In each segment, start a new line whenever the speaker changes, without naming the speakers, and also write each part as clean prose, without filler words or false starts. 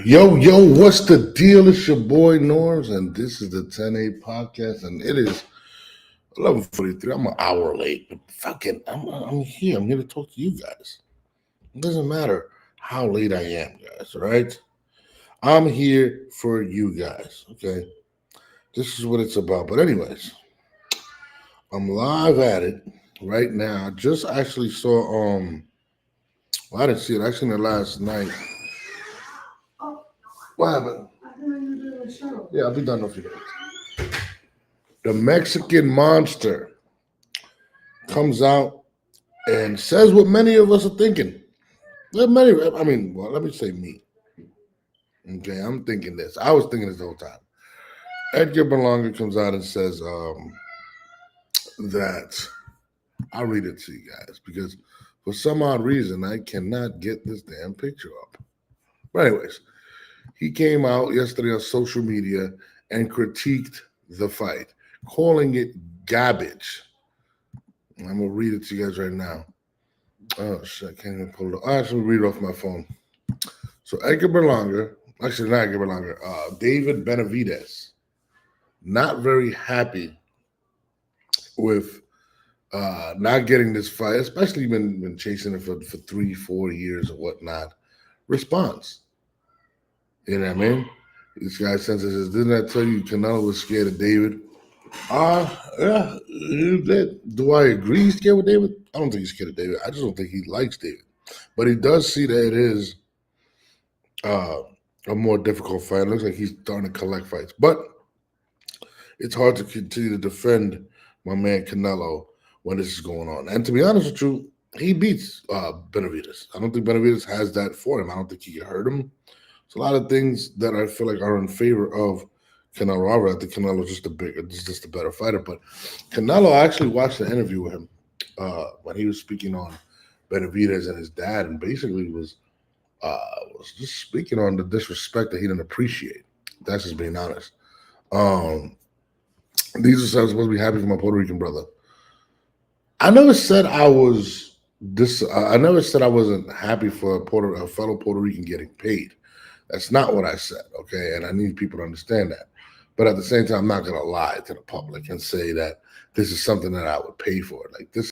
Yo, what's the deal? It's your boy Norms, and this is the 10-8 podcast, and it is 11:43. I'm an hour late, but I'm here. I'm here to talk to you guys. It doesn't matter how late I am, guys, all right? I'm here for you guys, okay? This is what it's about. But anyways, I'm live at it right now. I just actually saw, well, I didn't see it. I seen it last night. What happened? Yeah, I'll be done in a few minutes. The Mexican Monster comes out and says what many of us are thinking. Let me say me. Okay, I'm thinking this. I was thinking this the whole time. Edgar Berlanga comes out and says that I'll read it to you guys because for some odd reason I cannot get this damn picture up. But anyways, he came out yesterday on social media and critiqued the fight, calling it garbage. I'm gonna read it to you guys right now. Oh shit, I can't even pull it up. I actually read it off my phone. So Edgar Berlanga, actually not Edgar Berlanga, David Benavidez, not very happy with not getting this fight, especially been chasing it for 3-4 years or whatnot. Response. You know what I mean? This guy says, didn't I tell you Canelo was scared of David? Yeah, do I agree he's scared with David? I don't think he's scared of David. I just don't think he likes David. But he does see that it is a more difficult fight. It looks like he's starting to collect fights. But it's hard to continue to defend my man Canelo when this is going on. And to be honest with you, he beats Benavidez. I don't think Benavidez has that for him. I don't think he can hurt him. It's a lot of things that I feel like are in favor of Canelo. I think Canelo's just a better fighter. But Canelo, I actually watched an interview with him when he was speaking on Benavidez and his dad, and basically was just speaking on the disrespect that he didn't appreciate. That's just being honest. These are supposed to be happy for my Puerto Rican brother. I never said I was this. I never said I wasn't happy for a fellow Puerto Rican getting paid. That's not what I said, okay? And I need people to understand that. But at the same time, I'm not going to lie to the public and say that this is something that I would pay for. Like this.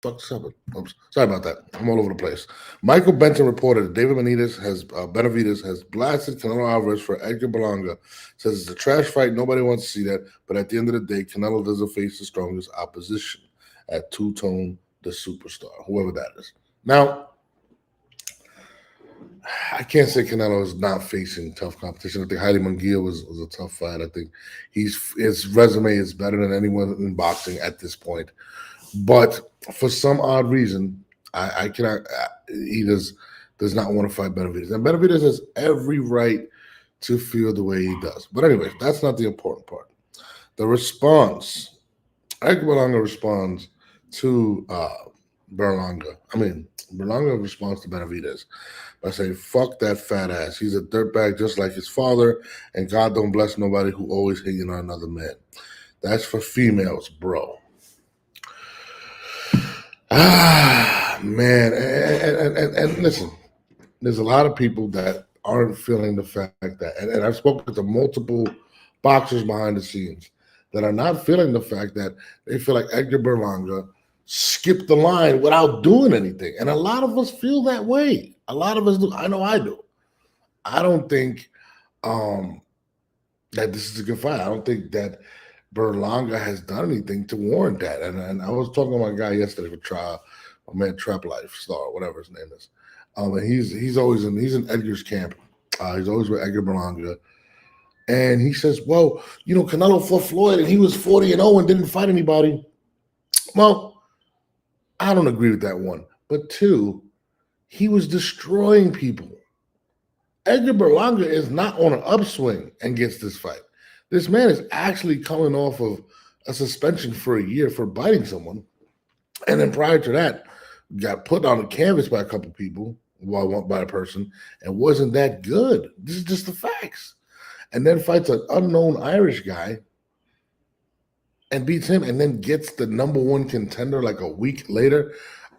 Fuck's up. Oops. Sorry about that. I'm all over the place. Michael Benton reported that David Benavidez has blasted Canelo Alvarez for Edgar Berlanga. Says it's a trash fight. Nobody wants to see that. But at the end of the day, Canelo doesn't face the strongest opposition at Two-Tone, the superstar, whoever that is. Now, I can't say Canelo is not facing tough competition. I think Heidi Munguia was a tough fight. I think his resume is better than anyone in boxing at this point. But for some odd reason, I cannot. He does not want to fight Benavidez, and Benavidez has every right to feel the way he does. But anyways, that's not the important part. The response, Edgar Berlanga responds to Berlanga. Berlanga responds to Benavidez by saying, "Fuck that fat ass. He's a dirtbag just like his father, and God don't bless nobody who always hating on another man. That's for females, bro." Man, and listen, there's a lot of people that aren't feeling the fact that, and I've spoken to multiple boxers behind the scenes that are not feeling the fact that they feel like Edgar Berlanga skipped the line without doing anything. And a lot of us feel that way. A lot of us do. I know I do. I don't think that this is a good fight. I don't think that Berlanga has done anything to warrant that. And I was talking to my guy yesterday for trial, my man Trap Life Star, whatever his name is. And he's always in Edgar's camp. He's always with Edgar Berlanga. And he says, well, Canelo fought Floyd and he was 40-0 and didn't fight anybody. Well, I don't agree with that one. But two, he was destroying people. Edgar Berlanga is not on an upswing and gets this fight. This man is actually coming off of a suspension for a year for biting someone. And then prior to that, got put on the canvas by a couple people, well, by a person, and wasn't that good. This is just the facts. And then fights an unknown Irish guy and beats him and then gets the number one contender like a week later.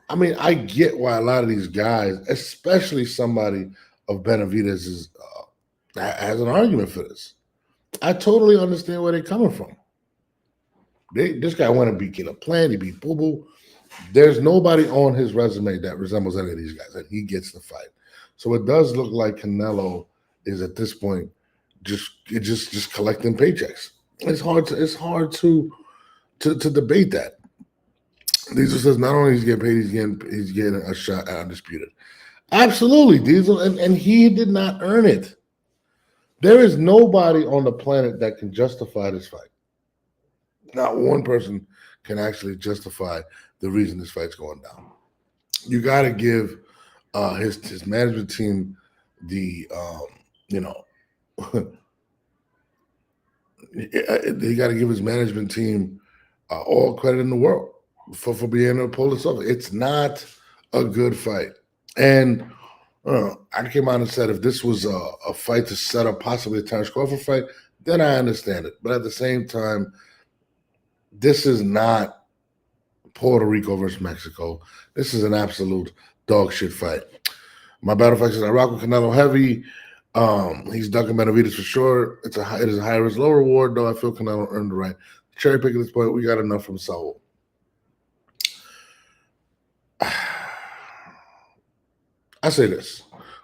I mean, I get why a lot of these guys, especially somebody of Benavidez, has an argument for this. I totally understand where they're coming from. This guy went and beat Caleb Plant, he beat Boo Boo. There's nobody on his resume that resembles any of these guys, and he gets the fight. So it does look like Canelo is at this point just collecting paychecks. It's hard to debate that. Diesel says not only he's getting paid, he's getting a shot at undisputed. Absolutely, Diesel, and he did not earn it. There is nobody on the planet that can justify this fight. Not one person can actually justify the reason this fight's going down. You got to give his management team the you got to give his management team all credit in the world for being able to pull this off. It's not a good fight. And I came out and said if this was a fight to set up possibly a Terence Crawford fight, then I understand it. But at the same time, this is not Puerto Rico versus Mexico. This is an absolute dog shit fight. My battle fight says I rock with Canelo heavy. He's ducking Benavidez for sure. It is a high risk, low reward, though I feel Canelo earned the right. Cherry pick at this point, we got enough from Saul. I say this.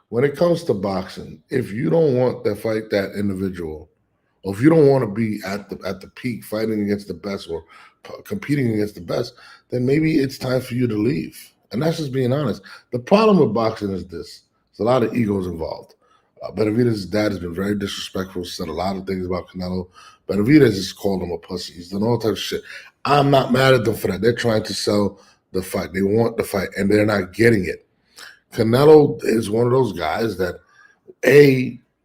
When it comes to boxing, if you don't want to fight that individual, or if you don't want to be at the peak fighting against the best or competing against the best, then maybe it's time for you to leave. And that's just being honest. The problem with boxing is this. There's a lot of egos involved. Benavidez's dad has been very disrespectful, said a lot of things about Canelo. Benavidez has called him a pussy. He's done all types of shit. I'm not mad at them for that. They're trying to sell the fight. They want the fight, and they're not getting it. Canelo is one of those guys that,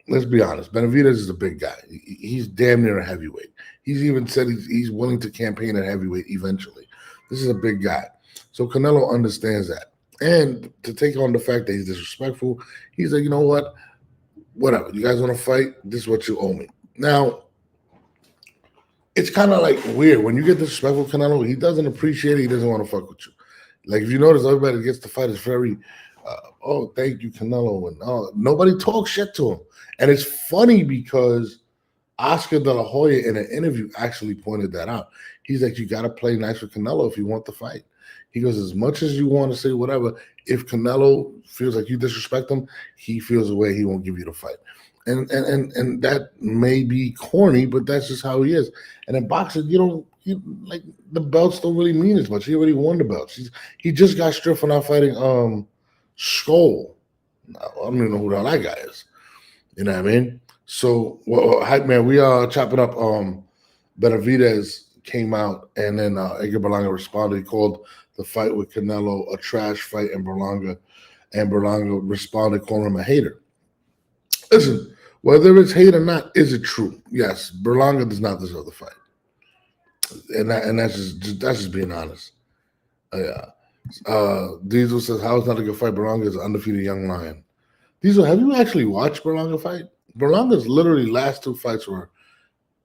let's be honest, Benavidez is a big guy. He's damn near a heavyweight. He's even said he's willing to campaign at heavyweight eventually. This is a big guy. So Canelo understands that. And to take on the fact that he's disrespectful, he's like, you know what? Whatever. You guys want to fight? This is what you owe me. Now, it's kind of like weird. When you get disrespectful, Canelo, he doesn't appreciate it. He doesn't want to fuck with you. Like, if you notice, everybody that gets to fight is very, thank you, Canelo. And nobody talks shit to him. And it's funny because Oscar De La Hoya in an interview actually pointed that out. He's like, you got to play nice with Canelo if you want the fight. He goes, as much as you want to say whatever, if Canelo feels like you disrespect him, he feels a way he won't give you the fight. And that may be corny, but that's just how he is. And in boxing, like the belts don't really mean as much. He already won the belts. He just got stripped for not fighting Skull. I don't even know who the hell that guy is. You know what I mean? So, hype man, we are chopping up. Benavidez came out, and then Edgar Berlanga responded. He called the fight with Canelo a trash fight, and Berlanga responded calling him a hater. Listen, whether it's hate or not, is it true? Yes, Berlanga does not deserve the fight, and that's just being honest. Diesel says, "How is not a good fight? Berlanga is an undefeated young lion." Diesel, have you actually watched Berlanga fight? Berlanga's literally last two fights were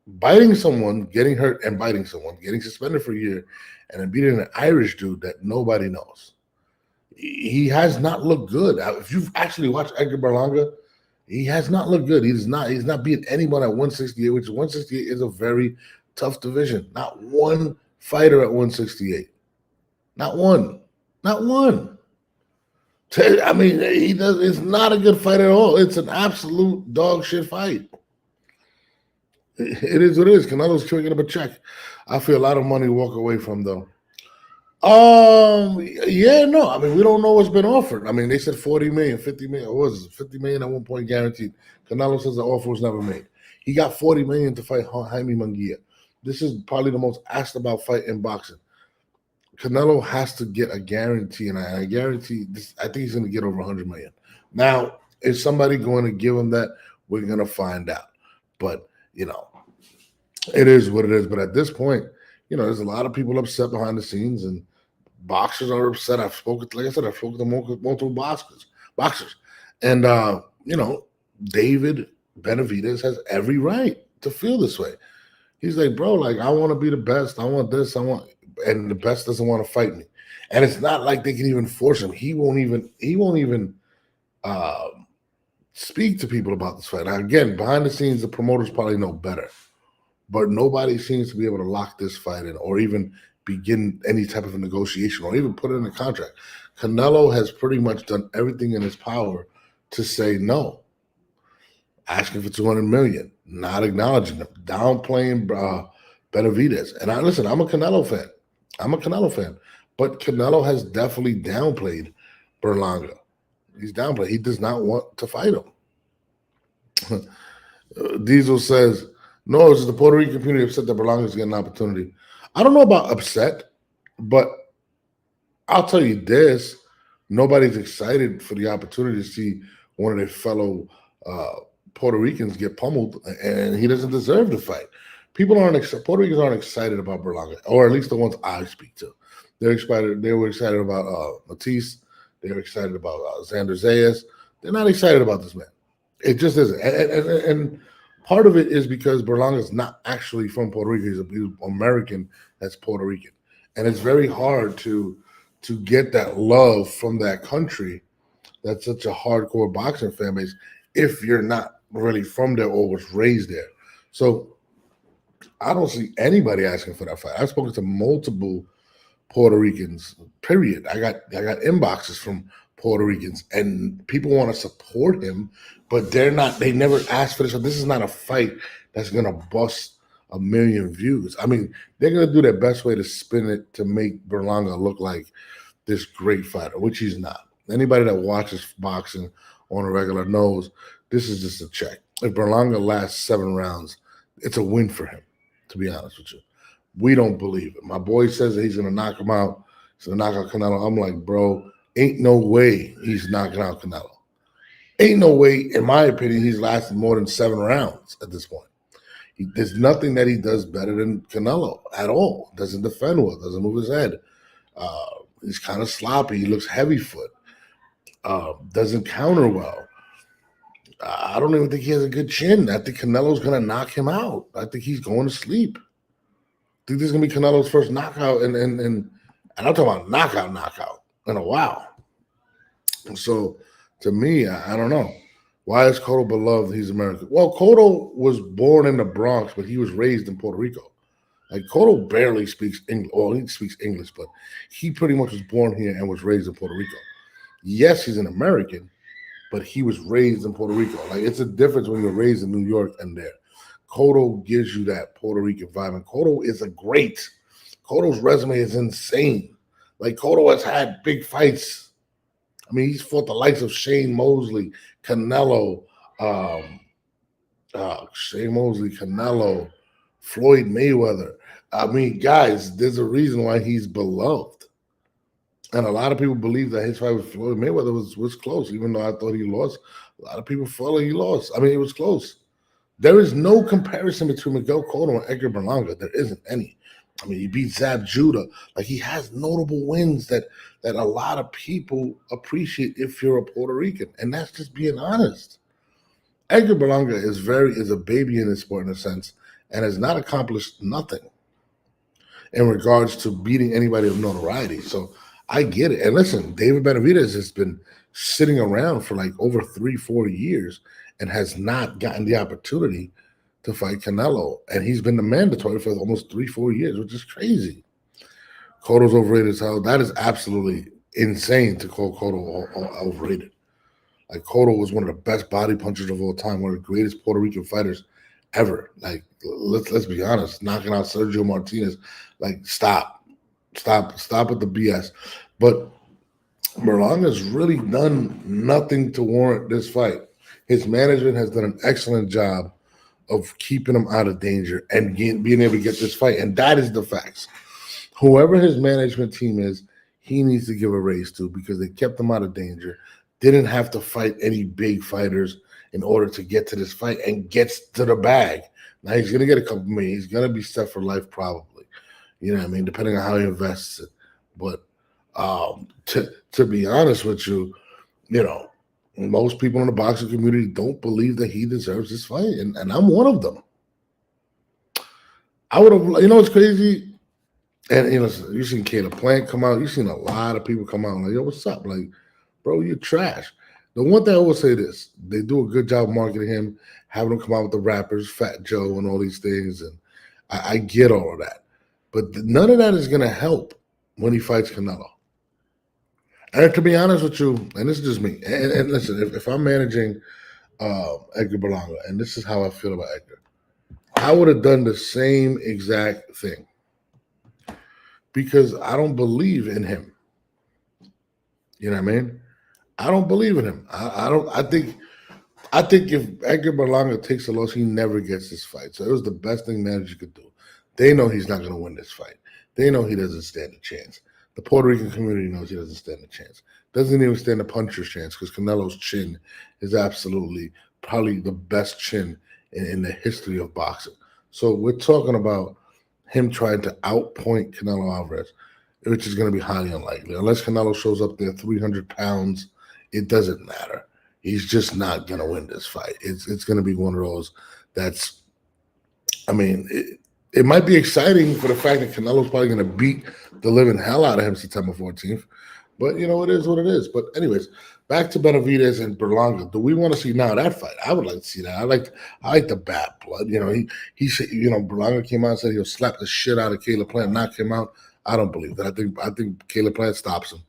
biting someone, getting hurt, and biting someone, getting suspended for a year, and then beating an Irish dude that nobody knows. He has not looked good. If you've actually watched Edgar Berlanga, he has not looked good. He's not beating anyone at 168, which 168 is a very tough division. Not one fighter at 168. Not one. Not one. I mean, it's not a good fight at all. It's an absolute dog shit fight. It is what it is. Canelo's tricking up a check. I feel a lot of money to walk away from, though. Yeah, no. I mean, we don't know what's been offered. I mean, they said 40 million, 50 million. What was it? 50 million at one point guaranteed. Canelo says the offer was never made. He got 40 million to fight Jaime Munguia. This is probably the most asked about fight in boxing. Canelo has to get a guarantee, and I guarantee this. I think he's going to get over 100 million. Now, Is somebody going to give him that? We're going to find out. But, it is what it is. But at this point, there's a lot of people upset behind the scenes, and boxers are upset. I've spoken to multiple boxers. And, David Benavidez has every right to feel this way. He's like, bro, like, I want to be the best. I want this. And the best doesn't want to fight me. And it's not like they can even force him. He won't even speak to people about this fight. Now, again, behind the scenes, the promoters probably know better. But nobody seems to be able to lock this fight in or even begin any type of a negotiation or even put it in a contract. Canelo has pretty much done everything in his power to say no. Asking for $200 million, not acknowledging them, downplaying Benavidez. And I'm a Canelo fan. But Canelo has definitely downplayed Berlanga. He's downplayed. He does not want to fight him. Diesel says, no, it's the Puerto Rican community upset that Berlanga is getting an opportunity. I don't know about upset, but I'll tell you this. Nobody's excited for the opportunity to see one of their fellow Puerto Ricans get pummeled, and he doesn't deserve to fight. Puerto Ricans aren't excited about Berlanga, or at least the ones I speak to. They're excited. They were excited about Matisse. They were excited about Xander Zayas. They're not excited about this man. It just isn't. And part of it is because Berlanga is not actually from Puerto Rico. He's an American that's Puerto Rican, and it's very hard to get that love from that country. That's such a hardcore boxing fan base if you're not really from there or was raised there. So I don't see anybody asking for that fight. I've spoken to multiple Puerto Ricans, period. I got inboxes from Puerto Ricans, and people want to support him, but they never asked for this. So this is not a fight that's going to bust 1 million views. I mean, they're going to do their best way to spin it to make Berlanga look like this great fighter, which he's not. Anybody that watches boxing on a regular knows this is just a check. If Berlanga lasts 7 rounds, it's a win for him, to be honest with you. We don't believe it. My boy says that he's going to knock him out. He's going to knock out Canelo. I'm like, bro, ain't no way he's knocking out Canelo. Ain't no way, in my opinion, he's lasted more than 7 rounds at this point. There's nothing that he does better than Canelo at all. Doesn't defend well, doesn't move his head. He's kind of sloppy. He looks heavy foot. Doesn't counter well. I don't even think he has a good chin. I think Canelo's going to knock him out. I think he's going to sleep. I think this is going to be Canelo's first knockout, and I'm talking about knockout in a while. So, to me, I don't know. Why is Cotto beloved? He's American. Well, Cotto was born in the Bronx, but he was raised in Puerto Rico. Like, Cotto barely speaks English. Well, he speaks English, but he pretty much was born here and was raised in Puerto Rico. Yes, he's an American, but he was raised in Puerto Rico. Like, it's a difference when you're raised in New York and there. Cotto gives you that Puerto Rican vibe, and Cotto is Cotto's resume is insane. Like, Cotto has had big fights. I mean, he's fought the likes of Shane Mosley, Canelo, Canelo, Floyd Mayweather. I mean, guys, there's a reason why he's beloved. And a lot of people believe that his fight with Floyd Mayweather was close, even though I thought he lost. A lot of people felt like he lost. I mean, it was close. There is no comparison between Miguel Cotto and Edgar Berlanga. There isn't any. I mean, he beat Zab Judah. Like, he has notable wins that a lot of people appreciate if you're a Puerto Rican. And that's just being honest. Edgar Berlanga is a baby in this sport in a sense and has not accomplished nothing in regards to beating anybody of notoriety. So I get it. And listen, David Benavidez has been sitting around for like over 3-4 years and has not gotten the opportunity to fight Canelo. And he's been the mandatory for almost 3-4 years, which is crazy. Cotto's overrated as hell. That is absolutely insane to call Cotto overrated. Like, Cotto was one of the best body punchers of all time, one of the greatest Puerto Rican fighters ever. Like, let's be honest, knocking out Sergio Martinez. Like, stop with the BS. But Berlanga's really done nothing to warrant this fight. His management has done an excellent job of keeping him out of danger and being able to get this fight. And that is the facts. Whoever his management team is, he needs to give a raise to because they kept him out of danger. didn't have to fight any big fighters in order to get to this fight and gets to the bag. Now he's gonna get a couple million. He's gonna be set for life probably. You know what I mean? Depending on how he invests it. But to be honest with you, you know, most people in the boxing community don't believe that he deserves this fight, and I'm one of them. I would have, you know, it's crazy. And you know, you've seen Caleb Plant come out. You've seen a lot of people come out like, "Yo, what's up?" Like, bro, you're trash. The one thing I will say this: they do a good job marketing him, having him come out with the rappers, Fat Joe, and all these things. And I get all of that, but none of that is going to help when he fights Canelo. And to be honest with you, and this is just me, and listen, if I'm managing Edgar Berlanga, and this is how I feel about Edgar, I would have done the same exact thing because I don't believe in him. You know what I mean? I don't believe in him. I don't. I think if Edgar Berlanga takes a loss, he never gets this fight. So it was the best thing manager could do. They know he's not going to win this fight. They know he doesn't stand a chance. The Puerto Rican community knows he doesn't stand a chance. Doesn't even stand a puncher's chance because Canelo's chin is absolutely probably the best chin in the history of boxing. So we're talking about him trying to outpoint Canelo Alvarez, which is going to be highly unlikely. Unless Canelo shows up there 300 pounds, it doesn't matter. He's just not going to win this fight. It's going to be one of those that's, I mean, it might be exciting for the fact that Canelo's probably going to beat the living hell out of him September 14th. But, you know, it is what it is. But anyways, back to Benavidez and Berlanga. Do we want to see now that fight? I would like to see that. I like the bad blood. You know, he said, you know, Berlanga came out and said he'll slap the shit out of Caleb Plant, knock him out. I don't believe that. I think Caleb Plant stops him.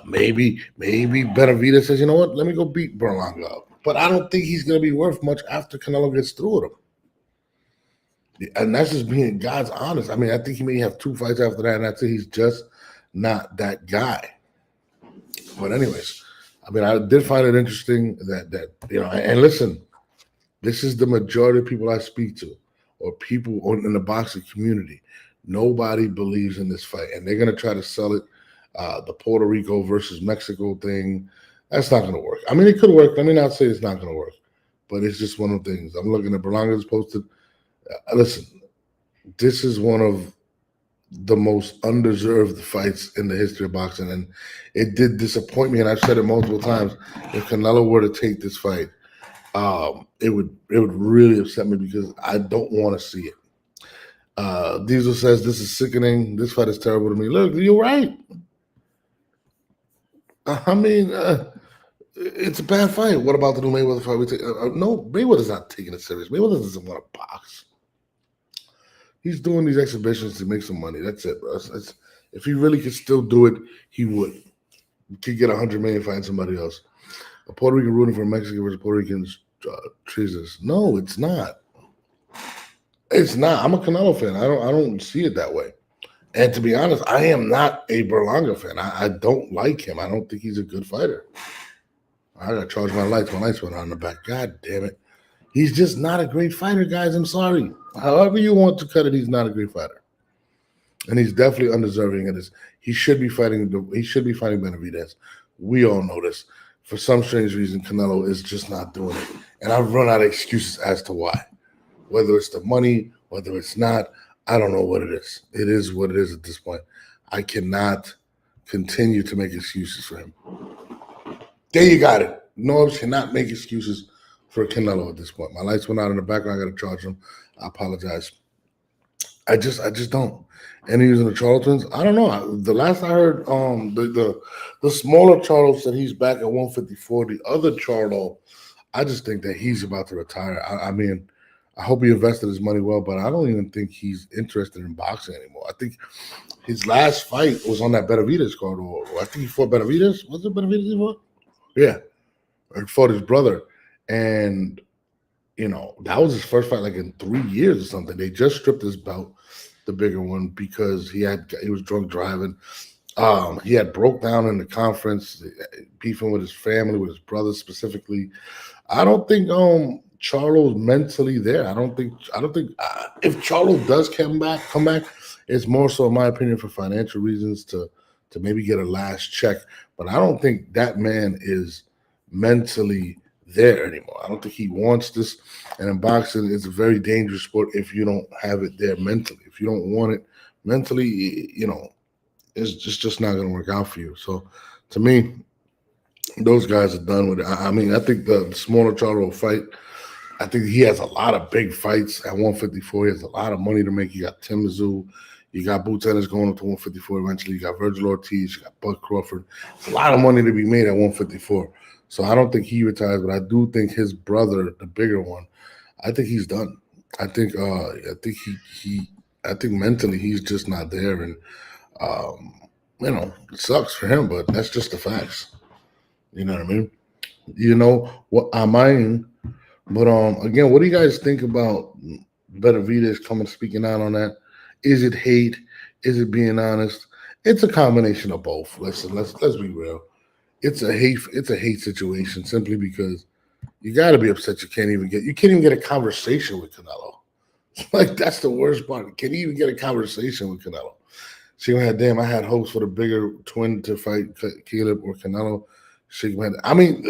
Maybe Benavidez says, you know what, let me go beat Berlanga up. But I don't think he's going to be worth much after Canelo gets through with him. And that's just being God's honest. I mean, I think he may have 2 fights after that, and that's it. He's just not that guy. But anyways, I mean, I did find it interesting that you know, and listen, this is the majority of people I speak to, or people in the boxing community. Nobody believes in this fight, and they're going to try to sell it. The Puerto Rico versus Mexico thing, that's not going to work. I mean, it could work. Let me not say it's not going to work, but it's just one of the things. I'm looking at Berlanga's posted. Listen, this is one of the most undeserved fights in the history of boxing, and it did disappoint me. And I've said it multiple times. If Canelo were to take this fight, it would really upset me because I don't want to see it. Diesel says this is sickening. This fight is terrible to me. Look, you're right. I mean, it's a bad fight. What about the new Mayweather fight? No, Mayweather's not taking it serious. Mayweather doesn't want to box. He's doing these exhibitions to make some money. That's it, bro. If he really could still do it, he would. He could get 100 million fighting somebody else. A Puerto Rican rooting for Mexican versus Puerto Ricans treasons. No, it's not. It's not. I'm a Canelo fan. I don't see it that way. And to be honest, I am not a Berlanga fan. I don't like him. I don't think he's a good fighter. I got to charge my lights. My lights went on in the back. God damn it. He's just not a great fighter, guys. I'm sorry. However you want to cut it, he's not a great fighter. And he's definitely undeserving of this. He should be fighting Benavidez. We all know this. For some strange reason, Canelo is just not doing it. And I've run out of excuses as to why. Whether it's the money, whether it's not, I don't know what it is. It is what it is at this point. I cannot continue to make excuses for him. There you got it. Norbs cannot make excuses for Canelo at this point. My lights went out in the background. I got to charge them. I apologize. I just don't. And he's in the Charlo twins. I don't know. The last I heard, the smaller Charlo said he's back at 154. The other Charlo, I just think that he's about to retire. I mean, I hope he invested his money well, but I don't even think he's interested in boxing anymore. I think his last fight was on that Benavidez card. Or I think he fought Benavidez. Was it Benavidez he fought? Yeah. Or he fought his brother. And, you know, that was his first fight like in 3 years or something. They just stripped his belt, the bigger one, because he was drunk driving. He had broke down in the conference, beefing with his family, with his brother specifically. I don't think Charlo's mentally there. I don't think if Charlo does come back, it's more so, in my opinion, for financial reasons to maybe get a last check. but I don't think that man is mentally there anymore. I don't think he wants this. And in boxing, it's a very dangerous sport if you don't have it there mentally. If you don't want it mentally, it's just not going to work out for you. So to me, those guys are done with it. I mean, I think the smaller Charlo fight, I think he has a lot of big fights at 154. He has a lot of money to make. You got Tim Tszyu, you got Boots Ennis going up to 154 eventually. You got Virgil Ortiz, you got Bud Crawford. It's a lot of money to be made at 154. So I don't think he retires, but I do think his brother, the bigger one, I think he's done. I think mentally he's just not there, and um, it sucks for him, but that's just the facts. You know what I mean? You know what I mean? But again, what do you guys think about Benavidez coming speaking out on that? Is it hate? Is it being honest? It's a combination of both. Listen, let's be real. It's a hate situation simply because you got to be upset you can't even get a conversation with Canelo. Like that's the worst part. Can you even get a conversation with Canelo? She had damn. I had hopes for the bigger twin to fight Caleb or Canelo. I mean,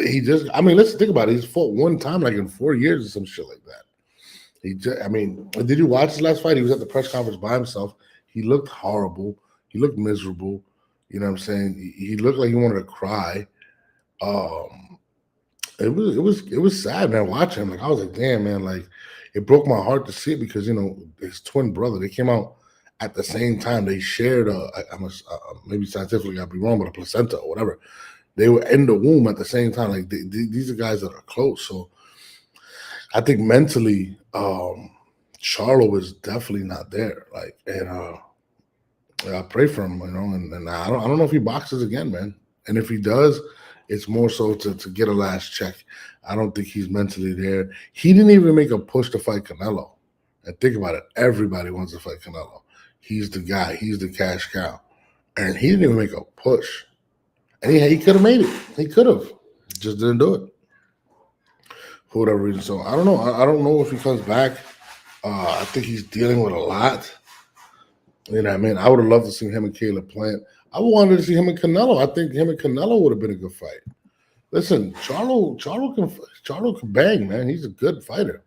let's think about it. He's fought one time like in 4 years or some shit like that. I mean, did you watch his last fight? He was at the press conference by himself. He looked horrible. He looked miserable. You know what I'm saying? He looked like he wanted to cry. Um, it was sad, man. Watching him, like I was like, damn, man. Like it broke my heart to see it because his twin brother. They came out at the same time. They shared maybe scientifically I'd be wrong, but a placenta or whatever. They were in the womb at the same time. Like these are guys that are close. So I think mentally, Charlo is definitely not there. Like, and I pray for him, and I don't know if he boxes again, man. And if he does, it's more so to get a last check. I don't think he's mentally there. He didn't even make a push to fight Canelo. And think about it, everybody wants to fight Canelo. He's the guy. He's the cash cow, and he didn't even make a push. And he could have made it. He could have. Just didn't do it for whatever reason. So I don't know. I don't know if he comes back. I think he's dealing with a lot. You know what I mean? I would have loved to see him and Caleb Plant. I wanted to see him and Canelo. I think him and Canelo would have been a good fight. Listen, Charlo can bang, man. He's a good fighter.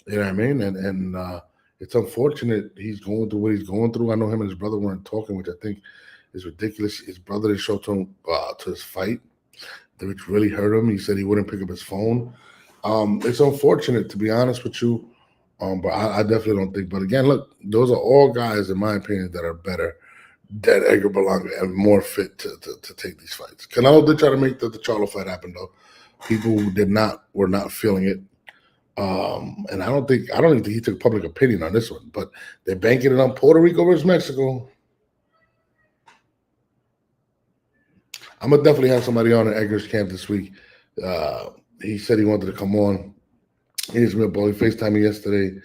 You know what I mean? And it's unfortunate he's going through what he's going through. I know him and his brother weren't talking, which I think is ridiculous. His brother didn't show to him to his fight, which really hurt him. He said he wouldn't pick up his phone. It's unfortunate, to be honest with you. But I definitely don't think. But again, look, those are all guys, in my opinion, that are better than Edgar Berlanga and more fit to take these fights. Canelo did try to make the Charlo fight happen, though. People were not feeling it. And I don't even think he took public opinion on this one. But they're banking it on Puerto Rico versus Mexico. I'm gonna definitely have somebody on in Edgar's camp this week. He said he wanted to come on. He's real boy. He FaceTimed me yesterday.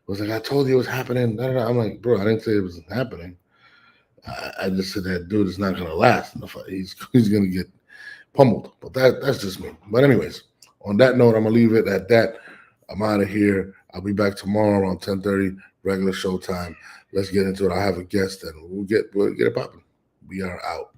Was like, I told you it was happening. I'm like, bro, I didn't say it was happening. I just said that dude is not gonna last in the fight. He's gonna get pummeled. But that's just me. But anyways, on that note, I'm gonna leave it at that. I'm out of here. I'll be back tomorrow around 10:30, regular show time. Let's get into it. I have a guest and we'll get it popping. We are out.